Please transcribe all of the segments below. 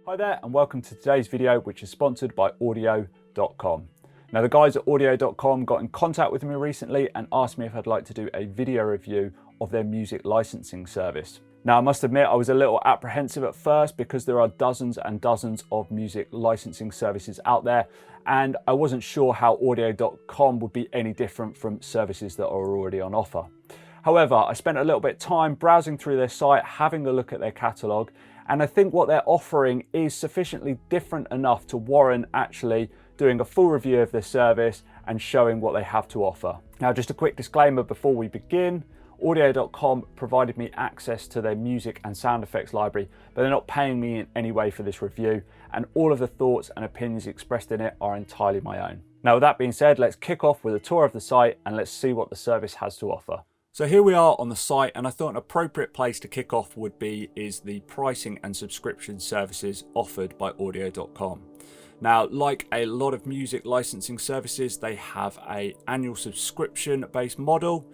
Hi there and welcome to today's video, which is sponsored by audio.com. Now the guys at audio.com got in contact with me recently and asked me if I'd like to do a video review of their music licensing service. Now I must admit I was a little apprehensive at first because there are dozens and dozens of music licensing services out there and I wasn't sure how audio.com would be any different from services that are already on offer. However, I spent a little bit of time browsing through their site, having a look at their catalogue, and I think what they're offering is sufficiently different enough to warrant actually doing a full review of their service and showing what they have to offer. Now, just a quick disclaimer before we begin. Audio.com provided me access to their music and sound effects library, but they're not paying me in any way for this review, and all of the thoughts and opinions expressed in it are entirely my own. Now, with that being said, let's kick off with a tour of the site and let's see what the service has to offer. So here we are on the site, and I thought an appropriate place to kick off would be the pricing and subscription services offered by audio.com. Now, like a lot of music licensing services, they have an annual subscription based model,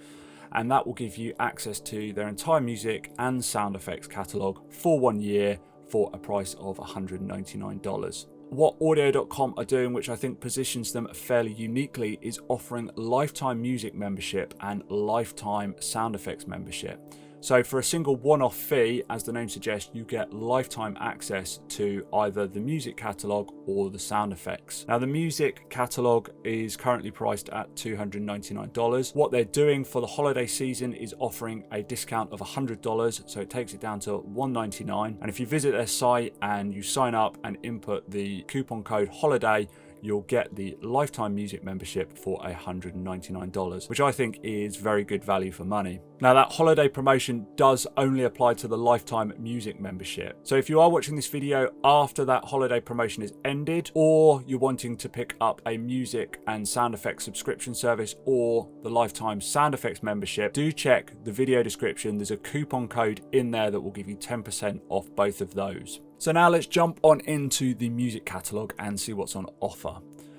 and that will give you access to their entire music and sound effects catalogue for 1 year for a price of $199. What audio.com are doing, which I think positions them fairly uniquely, is offering lifetime music membership and lifetime sound effects membership. So for a single one-off fee, as the name suggests, you get lifetime access to either the music catalogue or the sound effects. Now the music catalogue is currently priced at $299. What they're doing for the holiday season is offering a discount of $100, so it takes it down to $199. And if you visit their site and you sign up and input the coupon code HOLIDAY, you'll get the lifetime music membership for $199, which I think is very good value for money. Now that holiday promotion does only apply to the lifetime music membership. So if you are watching this video after that holiday promotion is ended, or you're wanting to pick up a music and sound effects subscription service or the lifetime sound effects membership, do check the video description. There's a coupon code in there that will give you 10% off both of those. So now let's jump on into the music catalogue and see what's on offer.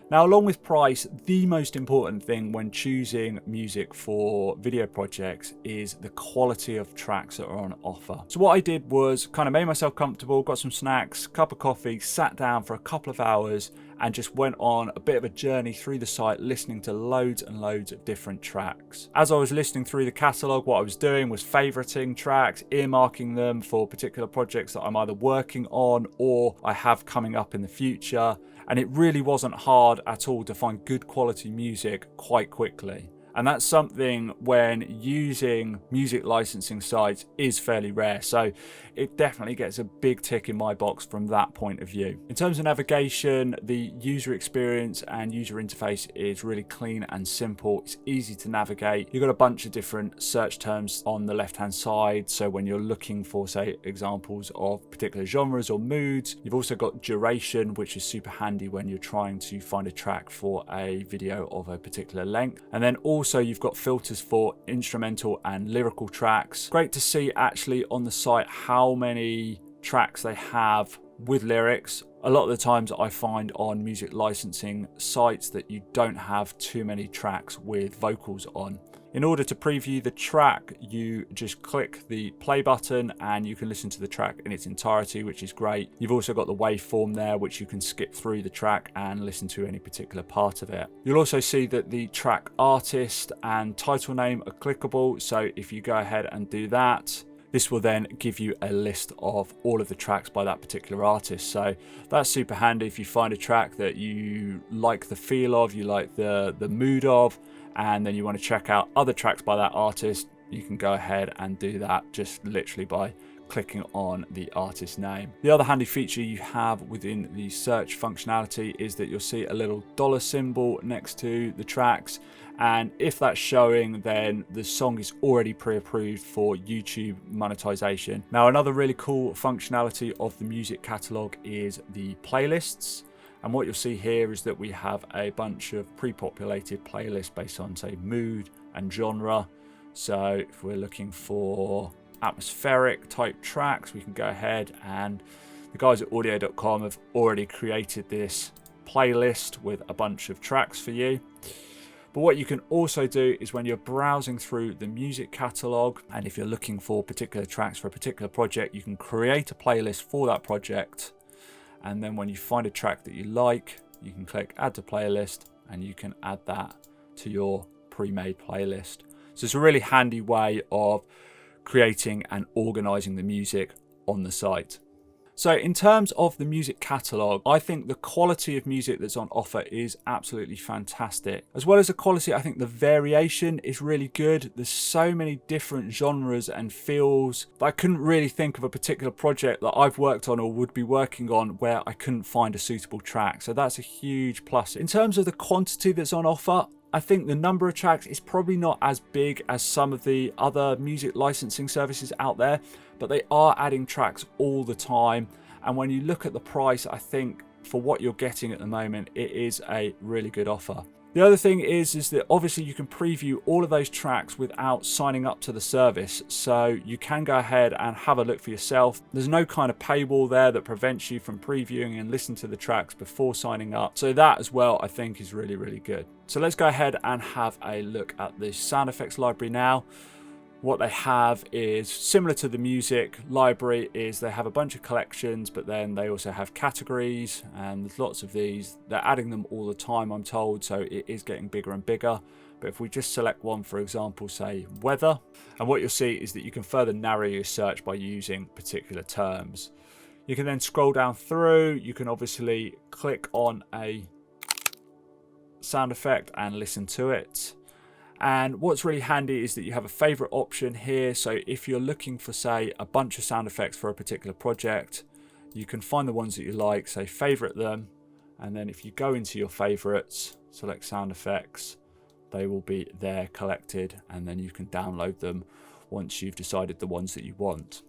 Now, along with price, the most important thing when choosing music for video projects is the quality of tracks that are on offer. So what I did was kind of made myself comfortable, got some snacks, cup of coffee, sat down for a couple of hours and just went on a bit of a journey through the site, listening to loads and loads of different tracks. As I was listening through the catalogue, what I was doing was favoriting tracks, earmarking them for particular projects that I'm either working on or I have coming up in the future. And it really wasn't hard at all to find good quality music quite quickly. And that's something when using music licensing sites is fairly rare. So it definitely gets a big tick in my box from that point of view. In terms of navigation, the user experience and user interface is really clean and simple. It's easy to navigate. You've got a bunch of different search terms on the left-hand side. So when you're looking for, say, examples of particular genres or moods, you've also got duration, which is super handy when you're trying to find a track for a video of a particular length. And then also you've got filters for instrumental and lyrical tracks. Great to see actually on the site how many tracks they have with lyrics. A lot of the times I find on music licensing sites that you don't have too many tracks with vocals on. In order to preview the track, you just click the play button and you can listen to the track in its entirety, which is great. You've also got the waveform there, which you can skip through the track and listen to any particular part of it. You'll also see that the track artist and title name are clickable. So if you go ahead and do that, this will then give you a list of all of the tracks by that particular artist. So that's super handy if you find a track that you like the feel of, you like the mood of, and then you want to check out other tracks by that artist. You can go ahead and do that just literally by clicking on the artist name. The other handy feature you have within the search functionality is that you'll see a little dollar symbol next to the tracks, and if that's showing, then the song is already pre-approved for YouTube monetization. Now, another really cool functionality of the music catalog is the playlists. And what you'll see here is that we have a bunch of pre-populated playlists based on, say, mood and genre. So if we're looking for atmospheric type tracks, we can go ahead, and the guys at audio.com have already created this playlist with a bunch of tracks for you. But what you can also do is when you're browsing through the music catalog, and if you're looking for particular tracks for a particular project, you can create a playlist for that project. And then when you find a track that you like, you can click add to playlist and you can add that to your pre-made playlist. So it's a really handy way of creating and organizing the music on the site. So in terms of the music catalog, I think the quality of music that's on offer is absolutely fantastic. As well as the quality, I think the variation is really good. There's so many different genres and feels that I couldn't really think of a particular project that I've worked on or would be working on where I couldn't find a suitable track. So that's a huge plus. In terms of the quantity that's on offer, I think the number of tracks is probably not as big as some of the other music licensing services out there, but they are adding tracks all the time. And when you look at the price, I think for what you're getting at the moment, it is a really good offer. The other thing is that obviously you can preview all of those tracks without signing up to the service. So you can go ahead and have a look for yourself. There's no kind of paywall there that prevents you from previewing and listening to the tracks before signing up. So that as well, I think is really, really good. So let's go ahead and have a look at the sound effects library now. What they have is similar to the music library, is they have a bunch of collections, but then they also have categories, and there's lots of these. They're adding them all the time, I'm told, so it is getting bigger and bigger. But if we just select one, for example, say weather, and what you'll see is that you can further narrow your search by using particular terms. You can then scroll down through. You can obviously click on a sound effect and listen to it. And what's really handy is that you have a favorite option here. So if you're looking for, say, a bunch of sound effects for a particular project, you can find the ones that you like, say favorite them. And then if you go into your favorites, select sound effects, they will be there collected, and then you can download them once you've decided the ones that you want.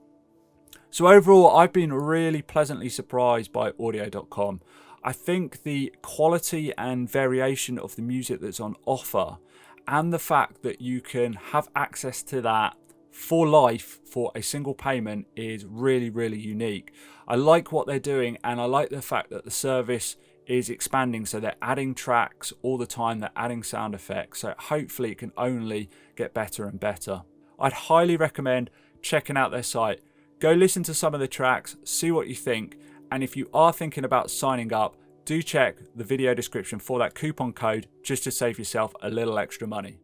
So overall, I've been really pleasantly surprised by audio.com. I think the quality and variation of the music that's on offer, and the fact that you can have access to that for life for a single payment, is really, really unique. I like what they're doing, and I like the fact that the service is expanding. So they're adding tracks all the time, they're adding sound effects. So hopefully it can only get better and better. I'd highly recommend checking out their site. Go listen to some of the tracks, see what you think. And if you are thinking about signing up, do check the video description for that coupon code just to save yourself a little extra money.